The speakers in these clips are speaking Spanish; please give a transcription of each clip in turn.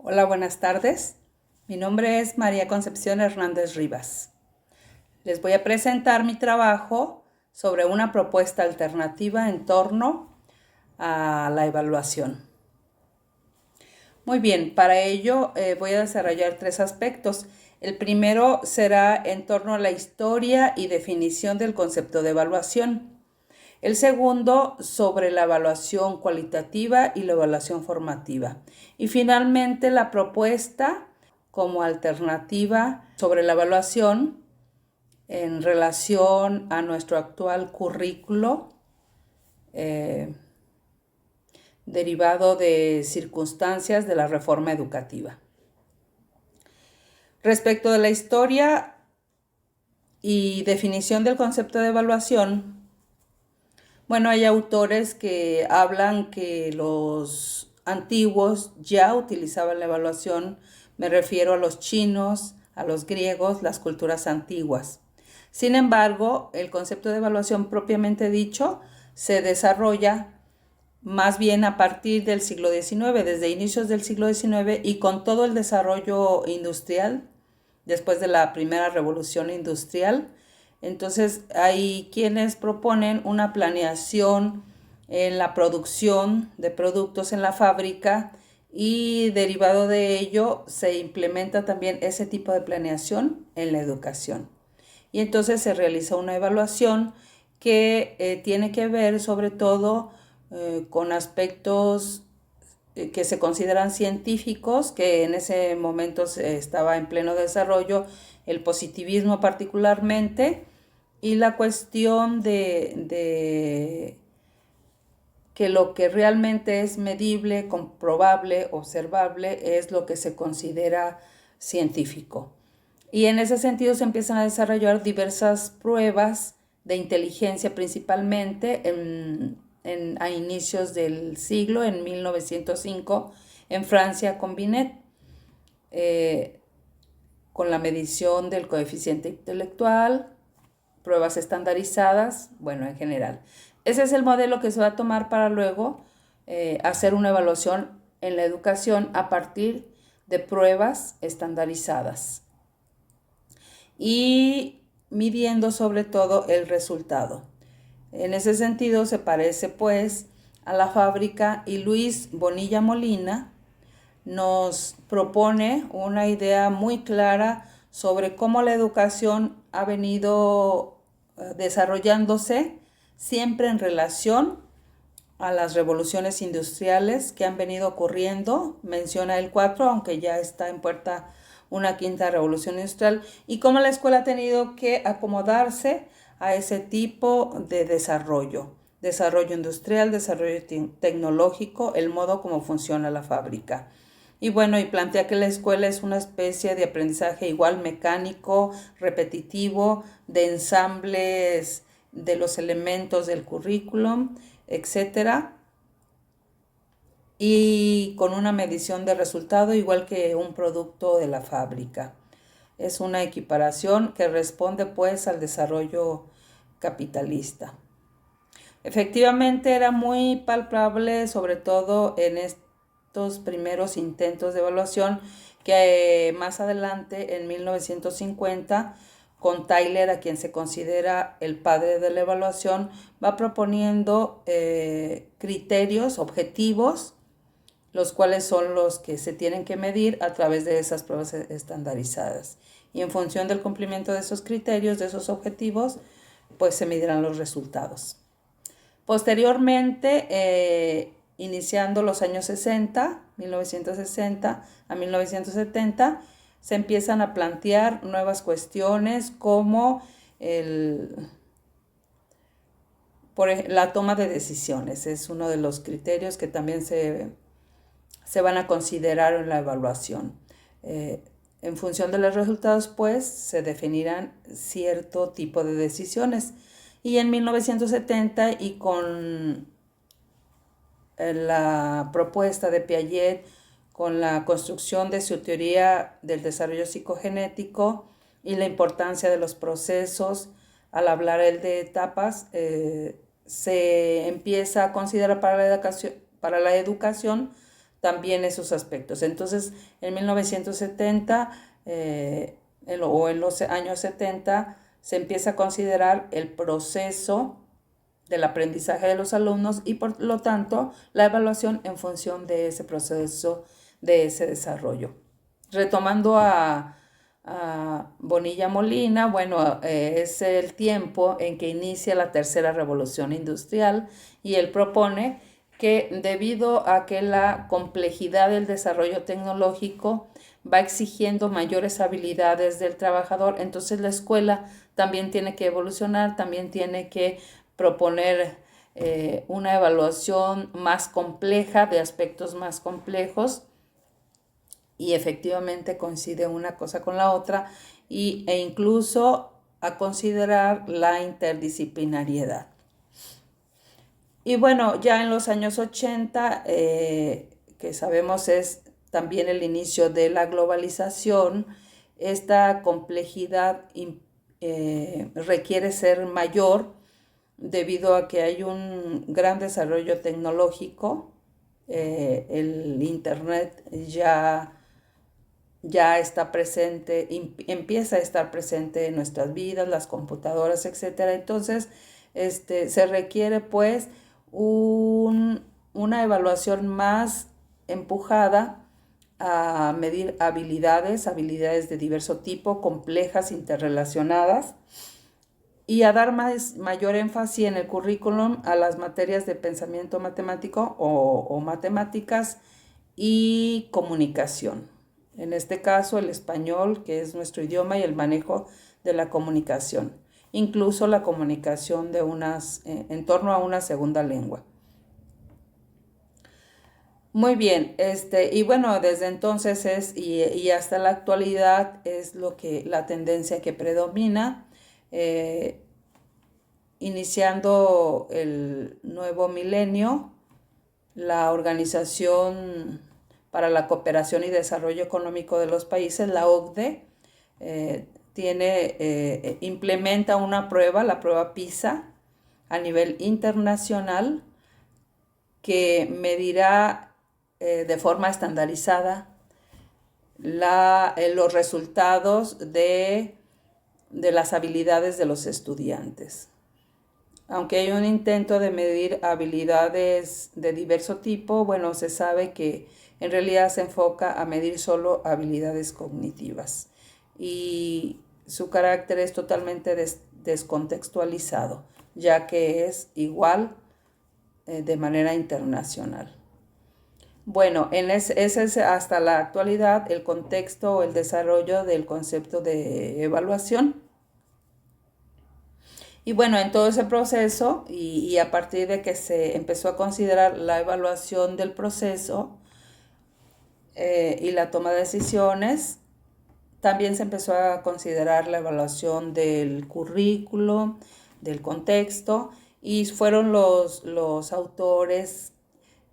Hola, buenas tardes. Mi nombre es María Concepción Hernández Rivas. Les voy a presentar mi trabajo sobre una propuesta alternativa en torno a la evaluación. Muy bien, para ello voy a desarrollar tres aspectos. El primero será en torno a la historia y definición del concepto de evaluación. El segundo, sobre la evaluación cualitativa y la evaluación formativa. Y finalmente, la propuesta como alternativa sobre la evaluación en relación a nuestro actual currículo derivado de circunstancias de la reforma educativa. Respecto de la historia y definición del concepto de evaluación, bueno, hay autores que hablan que los antiguos ya utilizaban la evaluación, me refiero a los chinos, a los griegos, las culturas antiguas. Sin embargo, el concepto de evaluación propiamente dicho se desarrolla más bien a partir del siglo XIX, desde inicios del siglo XIX y con todo el desarrollo industrial, después de la primera revolución industrial. Entonces hay quienes proponen una planeación en la producción de productos en la fábrica y derivado de ello se implementa también ese tipo de planeación en la educación. Y entonces se realiza una evaluación que tiene que ver sobre todo con aspectos que se consideran científicos, que en ese momento estaba en pleno desarrollo, el positivismo particularmente, y la cuestión de que lo que realmente es medible, comprobable, observable, es lo que se considera científico. Y en ese sentido se empiezan a desarrollar diversas pruebas de inteligencia, principalmente a inicios del siglo, en 1905, en Francia con Binet, con la medición del coeficiente intelectual, pruebas estandarizadas, bueno, en general. Ese es el modelo que se va a tomar para luego hacer una evaluación en la educación a partir de pruebas estandarizadas y midiendo sobre todo el resultado. En ese sentido se parece pues a la fábrica y Luis Bonilla Molina nos propone una idea muy clara sobre cómo la educación ha venido desarrollándose siempre en relación a las revoluciones industriales que han venido ocurriendo. Menciona el 4, aunque ya está en puerta una quinta revolución industrial, y cómo la escuela ha tenido que acomodarse a ese tipo de desarrollo industrial, desarrollo tecnológico, el modo como funciona la fábrica. Y bueno, y plantea que la escuela es una especie de aprendizaje igual mecánico, repetitivo, de ensambles de los elementos del currículum, etcétera, y con una medición de resultado igual que un producto de la fábrica. Es una equiparación que responde pues al desarrollo capitalista. Efectivamente era muy palpable, sobre todo en estos primeros intentos de evaluación, que más adelante, en 1950, con Tyler, a quien se considera el padre de la evaluación, va proponiendo criterios objetivos, los cuales son los que se tienen que medir a través de esas pruebas estandarizadas. Y en función del cumplimiento de esos criterios, de esos objetivos, pues se medirán los resultados. Posteriormente, iniciando los años 60, 1960 a 1970, se empiezan a plantear nuevas cuestiones como la toma de decisiones. Es uno de los criterios que también se van a considerar en la evaluación. En función de los resultados, pues, se definirán cierto tipo de decisiones. Y en 1970, y con la propuesta de Piaget, con la construcción de su teoría del desarrollo psicogenético y la importancia de los procesos, al hablar él de etapas, se empieza a considerar para la educación también esos aspectos. Entonces, en 1970 o en los años 70 se empieza a considerar el proceso del aprendizaje de los alumnos y por lo tanto la evaluación en función de ese proceso, de ese desarrollo. Retomando a Bonilla Molina, bueno, es el tiempo en que inicia la tercera revolución industrial y él propone que debido a que la complejidad del desarrollo tecnológico va exigiendo mayores habilidades del trabajador, entonces la escuela también tiene que evolucionar, también tiene que proponer una evaluación más compleja, de aspectos más complejos, y efectivamente coincide una cosa con la otra, e incluso a considerar la interdisciplinariedad. Y bueno, ya en los años 80, que sabemos es también el inicio de la globalización, esta complejidad requiere ser mayor debido a que hay un gran desarrollo tecnológico. El Internet ya está presente, empieza a estar presente en nuestras vidas, las computadoras, etcétera. Entonces, se requiere pues una evaluación más empujada a medir habilidades de diverso tipo, complejas, interrelacionadas, y a dar mayor énfasis en el currículum a las materias de pensamiento matemático o matemáticas y comunicación. En este caso, el español, que es nuestro idioma, y el manejo de la comunicación, incluso la comunicación de en torno a una segunda lengua. Muy bien, y bueno, desde entonces y hasta la actualidad es la tendencia que predomina. Iniciando el nuevo milenio, la Organización para la Cooperación y Desarrollo Económico de los Países, la OCDE, implementa una prueba, la prueba PISA, a nivel internacional, que medirá de forma estandarizada los resultados de las habilidades de los estudiantes. Aunque hay un intento de medir habilidades de diverso tipo, bueno, se sabe que en realidad se enfoca a medir solo habilidades cognitivas y su carácter es totalmente descontextualizado, ya que es igual de manera internacional. Bueno, ese es hasta la actualidad el contexto o el desarrollo del concepto de evaluación. Y bueno, en todo ese proceso y a partir de que se empezó a considerar la evaluación del proceso y la toma de decisiones, también se empezó a considerar la evaluación del currículo, del contexto, y fueron los autores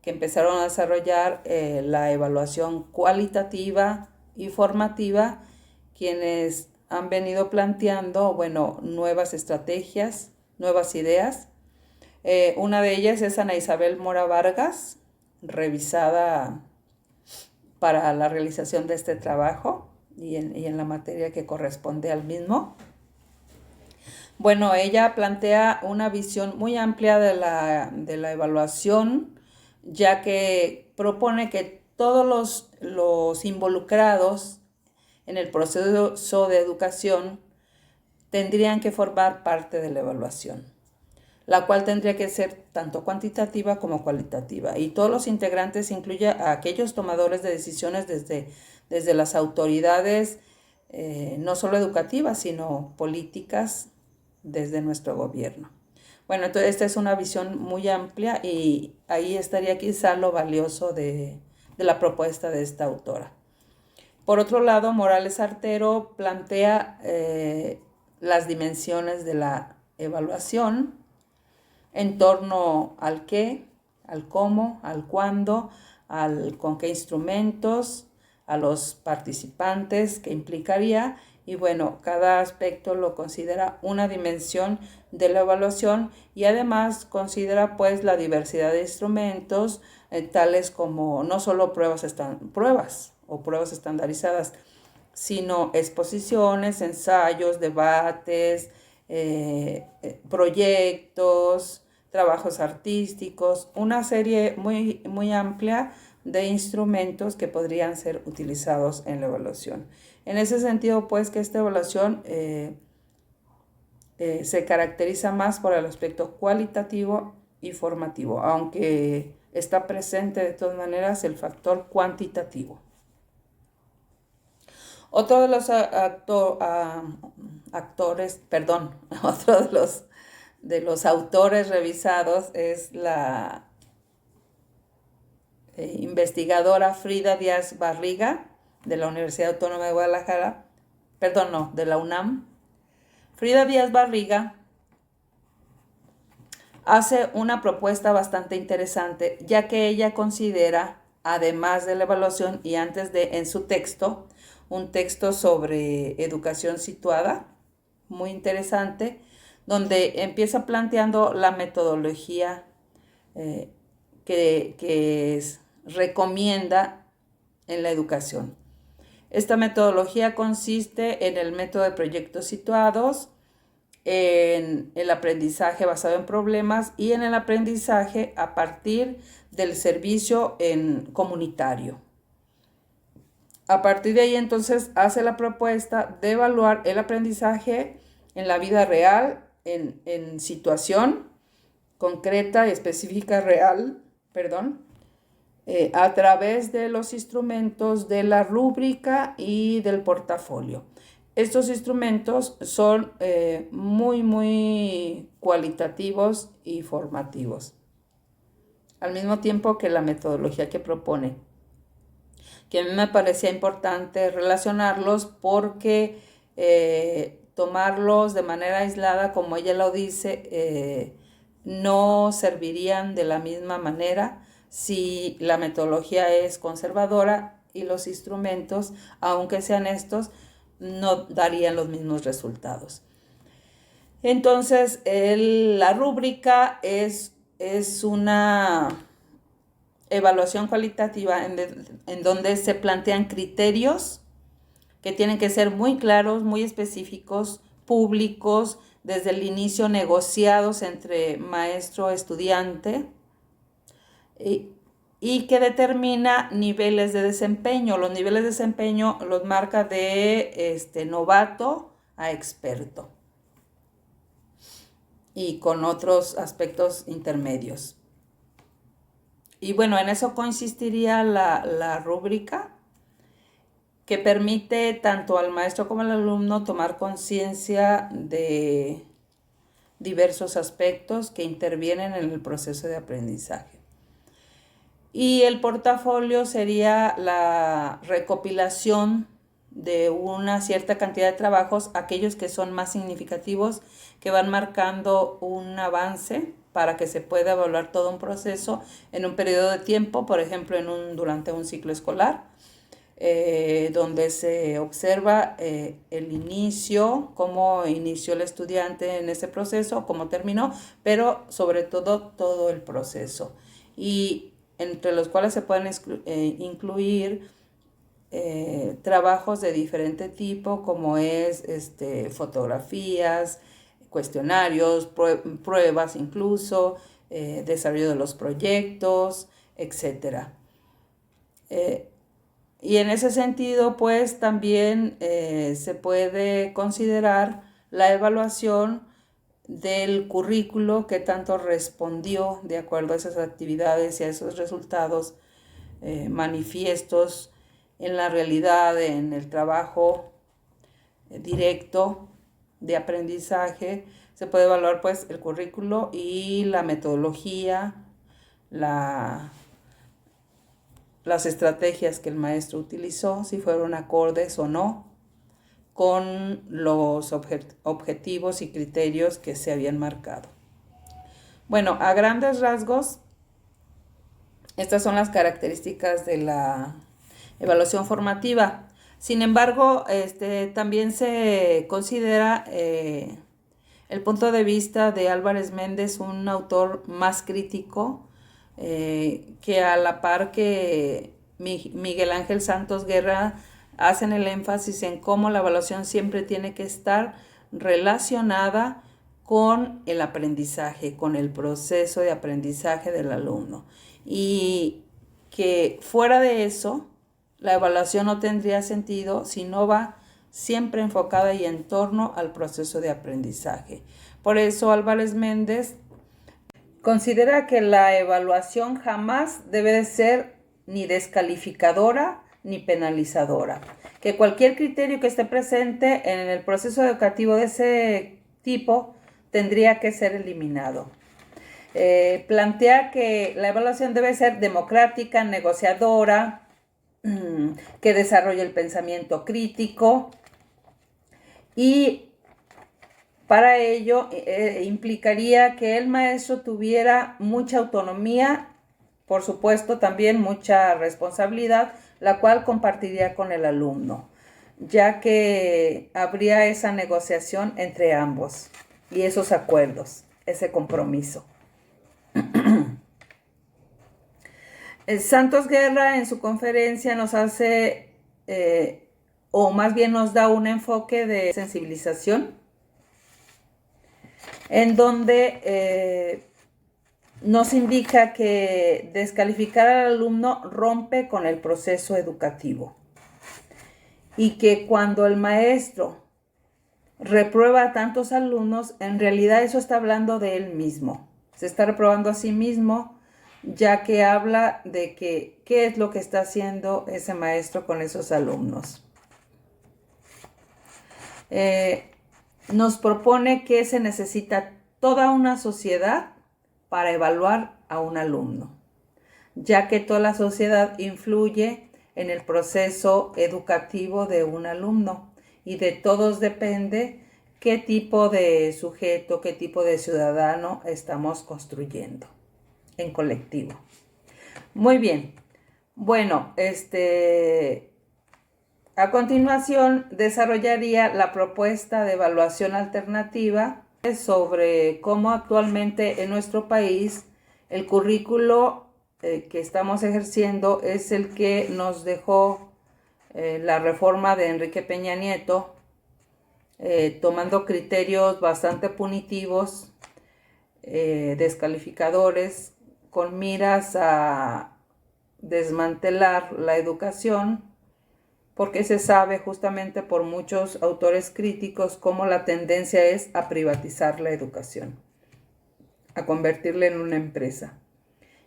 que empezaron a desarrollar la evaluación cualitativa y formativa, quienes han venido planteando, bueno, nuevas estrategias, nuevas ideas. Una de ellas es Ana Isabel Mora Vargas, revisada para la realización de este trabajo y en la materia que corresponde al mismo. Bueno, ella plantea una visión muy amplia de la evaluación, ya que propone que todos los involucrados en el proceso de educación tendrían que formar parte de la evaluación, la cual tendría que ser tanto cuantitativa como cualitativa. Y todos los integrantes incluye a aquellos tomadores de decisiones desde las autoridades, no solo educativas, sino políticas desde nuestro gobierno. Bueno, entonces esta es una visión muy amplia y ahí estaría quizá lo valioso de la propuesta de esta autora. Por otro lado, Morales Artero plantea las dimensiones de la evaluación en torno al qué, al cómo, al cuándo, al con qué instrumentos, a los participantes que implicaría, y bueno, cada aspecto lo considera una dimensión de la evaluación y además considera pues la diversidad de instrumentos, tales como no solo pruebas o pruebas estandarizadas, sino exposiciones, ensayos, debates, proyectos, trabajos artísticos, una serie muy, muy amplia de instrumentos que podrían ser utilizados en la evaluación. En ese sentido, pues, que esta evaluación se caracteriza más por el aspecto cualitativo y formativo, aunque está presente de todas maneras el factor cuantitativo. Otro de los otro de los autores revisados es la investigadora Frida Díaz Barriga, de la Universidad Autónoma de Guadalajara, de la UNAM. Frida Díaz Barriga hace una propuesta bastante interesante, ya que ella considera, además de la evaluación y antes de, en su texto, un texto sobre educación situada, muy interesante, donde empieza planteando la metodología que recomienda en la educación. Esta metodología consiste en el método de proyectos situados, en el aprendizaje basado en problemas y en el aprendizaje a partir del servicio comunitario. A partir de ahí, entonces, hace la propuesta de evaluar el aprendizaje en la vida real, en situación concreta y específica real, a través de los instrumentos de la rúbrica y del portafolio. Estos instrumentos son muy, muy cualitativos y formativos, al mismo tiempo que la metodología que propone, que a mí me parecía importante relacionarlos porque tomarlos de manera aislada, como ella lo dice, no servirían de la misma manera si la metodología es conservadora y los instrumentos, aunque sean estos, no darían los mismos resultados. Entonces, la rúbrica es una evaluación cualitativa en donde se plantean criterios que tienen que ser muy claros, muy específicos, públicos, desde el inicio negociados entre maestro-estudiante y que determina niveles de desempeño. Los niveles de desempeño los marca de novato a experto y con otros aspectos intermedios. Y bueno, en eso consistiría la rúbrica, que permite tanto al maestro como al alumno tomar conciencia de diversos aspectos que intervienen en el proceso de aprendizaje. Y el portafolio sería la recopilación de una cierta cantidad de trabajos, aquellos que son más significativos, que van marcando un avance para que se pueda evaluar todo un proceso en un periodo de tiempo, por ejemplo, durante un ciclo escolar, donde se observa el inicio, cómo inició el estudiante en ese proceso, cómo terminó, pero sobre todo el proceso. Y entre los cuales se pueden incluir trabajos de diferente tipo, como es fotografías, cuestionarios, pruebas incluso, desarrollo de los proyectos, etc. Y en ese sentido, pues también se puede considerar la evaluación del currículo, que tanto respondió de acuerdo a esas actividades y a esos resultados manifiestos en la realidad, en el trabajo directo de aprendizaje. Se puede evaluar pues el currículo y la metodología, las estrategias que el maestro utilizó, si fueron acordes o no con los objetivos y criterios que se habían marcado. Bueno, a grandes rasgos, estas son las características de la evaluación formativa. Sin embargo, también se considera el punto de vista de Álvarez Méndez, un autor más crítico, que a la par que Miguel Ángel Santos Guerra hacen el énfasis en cómo la evaluación siempre tiene que estar relacionada con el aprendizaje, con el proceso de aprendizaje del alumno. Y que fuera de eso, la evaluación no tendría sentido si no va siempre enfocada y en torno al proceso de aprendizaje. Por eso Álvarez Méndez considera que la evaluación jamás debe de ser ni descalificadora ni penalizadora, que cualquier criterio que esté presente en el proceso educativo de ese tipo tendría que ser eliminado. Plantea que la evaluación debe ser democrática, negociadora, que desarrolle el pensamiento crítico, y para ello implicaría que el maestro tuviera mucha autonomía, por supuesto también mucha responsabilidad, la cual compartiría con el alumno, ya que habría esa negociación entre ambos y esos acuerdos, ese compromiso. Santos Guerra en su conferencia nos hace, o más bien nos da un enfoque de sensibilización, en donde nos indica que descalificar al alumno rompe con el proceso educativo y que cuando el maestro reprueba a tantos alumnos, en realidad eso está hablando de él mismo. Se está reprobando a sí mismo, ya que habla de que qué es lo que está haciendo ese maestro con esos alumnos. Nos propone que se necesita toda una sociedad para evaluar a un alumno, ya que toda la sociedad influye en el proceso educativo de un alumno y de todos depende qué tipo de sujeto, qué tipo de ciudadano estamos construyendo en colectivo. Muy bien. Bueno, a continuación desarrollaría la propuesta de evaluación alternativa sobre cómo actualmente en nuestro país el currículo que estamos ejerciendo es el que nos dejó la reforma de Enrique Peña Nieto, tomando criterios bastante punitivos, descalificadores, con miras a desmantelar la educación, porque se sabe justamente por muchos autores críticos cómo la tendencia es a privatizar la educación, a convertirla en una empresa.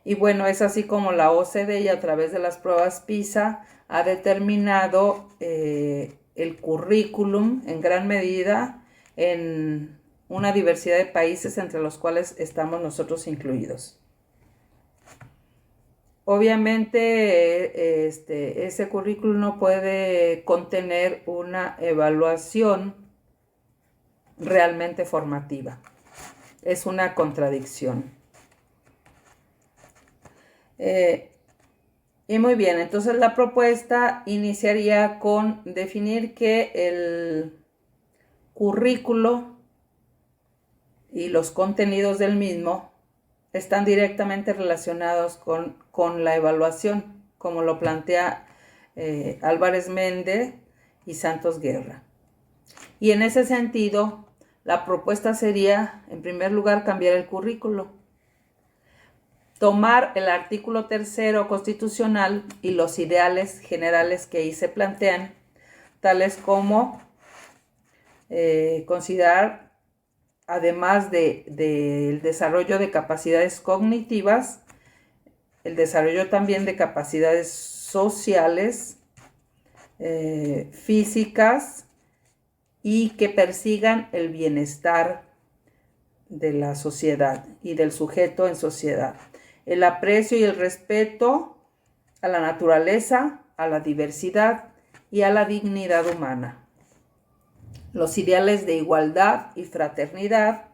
Y bueno, es así como la OCDE y a través de las pruebas PISA ha determinado el currículum en gran medida en una diversidad de países entre los cuales estamos nosotros incluidos. Obviamente ese currículum no puede contener una evaluación realmente formativa. Es una contradicción. Y muy bien, entonces la propuesta iniciaría con definir que el currículo y los contenidos del mismo están directamente relacionados con la evaluación, como lo plantea Álvarez Méndez y Santos Guerra. Y en ese sentido, la propuesta sería, en primer lugar, cambiar el currículo, tomar el artículo 3º constitucional y los ideales generales que ahí se plantean, tales como considerar, además del desarrollo de capacidades cognitivas, el desarrollo también de capacidades sociales, físicas, y que persigan el bienestar de la sociedad y del sujeto en sociedad. El aprecio y el respeto a la naturaleza, a la diversidad y a la dignidad humana. Los ideales de igualdad y fraternidad,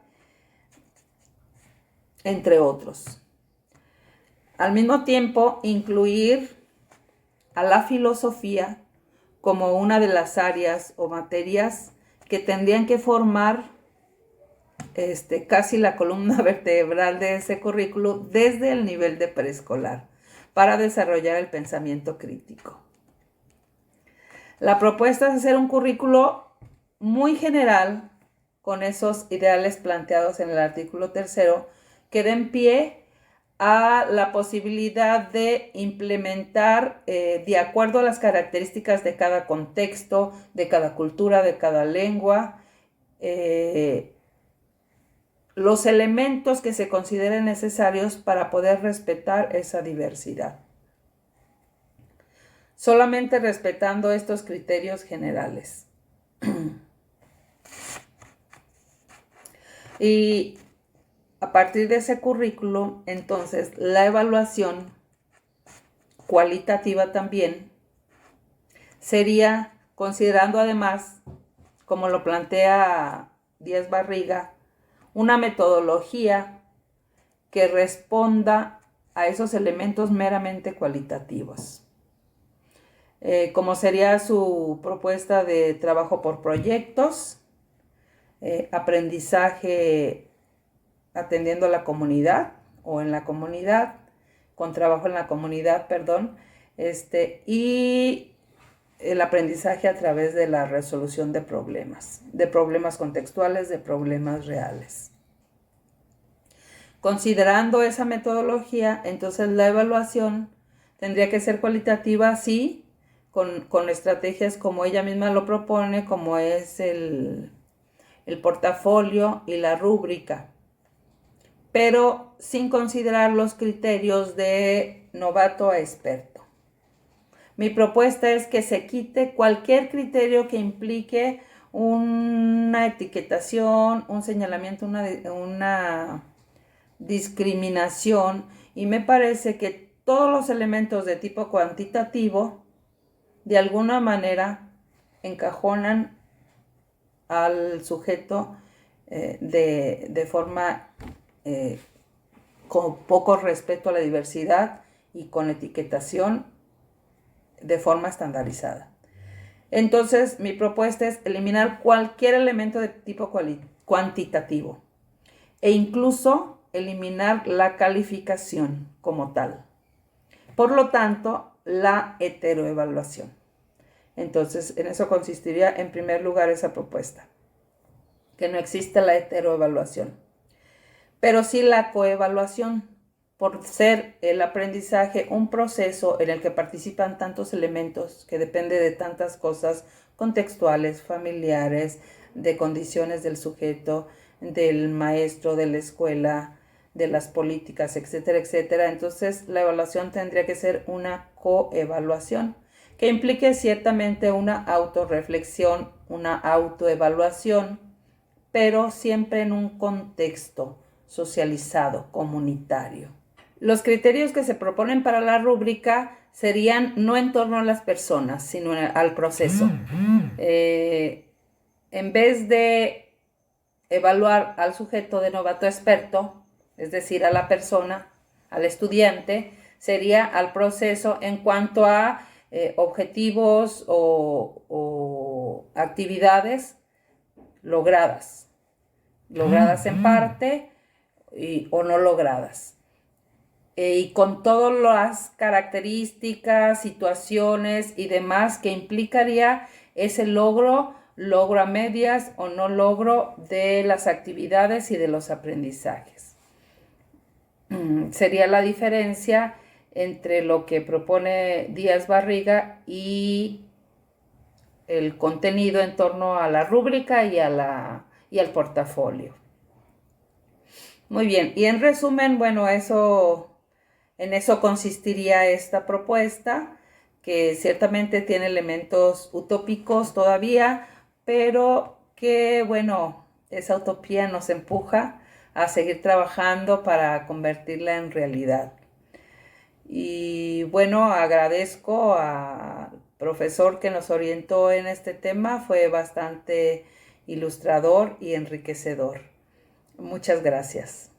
entre otros. Al mismo tiempo, incluir a la filosofía como una de las áreas o materias que tendrían que formar casi la columna vertebral de ese currículo desde el nivel de preescolar para desarrollar el pensamiento crítico. La propuesta es hacer un currículo muy general con esos ideales planteados en el artículo 3 que den pie a la posibilidad de implementar de acuerdo a las características de cada contexto, de cada cultura, de cada lengua, los elementos que se consideren necesarios para poder respetar esa diversidad. Solamente respetando estos criterios generales. Y a partir de ese currículo, entonces, la evaluación cualitativa también sería, considerando además, como lo plantea Díaz Barriga, una metodología que responda a esos elementos meramente cualitativos. Como sería su propuesta de trabajo por proyectos, aprendizaje atendiendo a la comunidad o en la comunidad, con trabajo en la comunidad, y el aprendizaje a través de la resolución de problemas contextuales, de problemas reales. Considerando esa metodología, entonces la evaluación tendría que ser cualitativa, sí, con estrategias como ella misma lo propone, como es el portafolio y la rúbrica, pero sin considerar los criterios de novato a experto. Mi propuesta es que se quite cualquier criterio que implique una etiquetación, un señalamiento, una discriminación, y me parece que todos los elementos de tipo cuantitativo de alguna manera encajonan al sujeto de forma con poco respeto a la diversidad y con etiquetación de forma estandarizada. Entonces, mi propuesta es eliminar cualquier elemento de tipo cuantitativo e incluso eliminar la calificación como tal. Por lo tanto, la heteroevaluación. Entonces, en eso consistiría en primer lugar esa propuesta, que no existe la heteroevaluación, pero sí la coevaluación, por ser el aprendizaje un proceso en el que participan tantos elementos que depende de tantas cosas contextuales, familiares, de condiciones del sujeto, del maestro, de la escuela, de las políticas, etcétera, etcétera. Entonces, la evaluación tendría que ser una coevaluación que implique ciertamente una autorreflexión, una autoevaluación, pero siempre en un contexto socializado, comunitario. Los criterios que se proponen para la rúbrica serían no en torno a las personas, sino al proceso. En vez de evaluar al sujeto de novato a experto, es decir, a la persona, al estudiante, sería al proceso en cuanto a objetivos o actividades logradas en parte o no logradas. Y con todas las características, situaciones y demás que implicaría ese logro a medias o no logro de las actividades y de los aprendizajes. Sería la diferencia entre lo que propone Díaz Barriga y el contenido en torno a la rúbrica y al portafolio. Muy bien, y en resumen, bueno, en eso consistiría esta propuesta, que ciertamente tiene elementos utópicos todavía, pero que, bueno, esa utopía nos empuja a seguir trabajando para convertirla en realidad. Y bueno, agradezco al profesor que nos orientó en este tema, fue bastante ilustrador y enriquecedor. Muchas gracias.